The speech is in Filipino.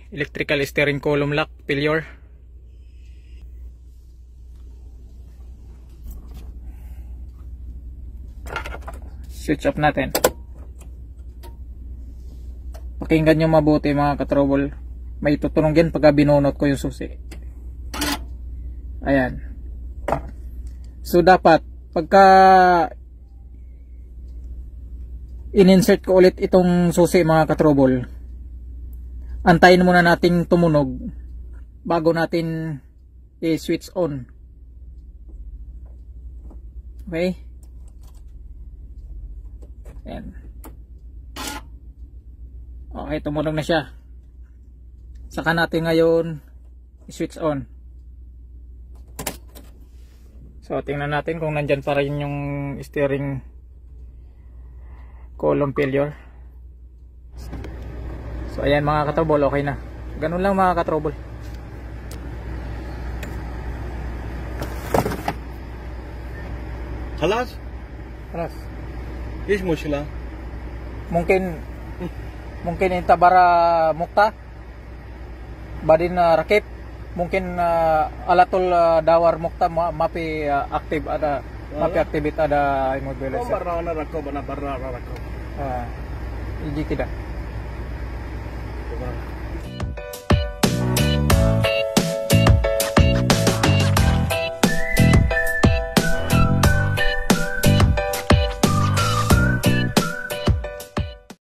electrical steering column lock failure. Switch off natin. Pakinggan nyo mabuti mga katrobol. May tutunog yan pagka binunot ko yung susi. Ayan. So dapat pagka in-insert ko ulit itong susi mga katrobol, antayin muna nating tumunog bago natin i-switch on. Okay? Ayan. Okay, tumunog na siya. Saka natin ngayon i-switch on. So tingnan natin kung nandyan pa rin yung steering column failure. So ayan mga katrobol, okay na. Ganun lang mga katrobol. خلاص خلاص ايش مشكلة ممكن انت برا مقطع بعدين ركب ممكن على طول داور مقطع ما في اكتيف ada ما في اكتيفيت ada immobilizer برا انا ركب انا برا ركب يجي كده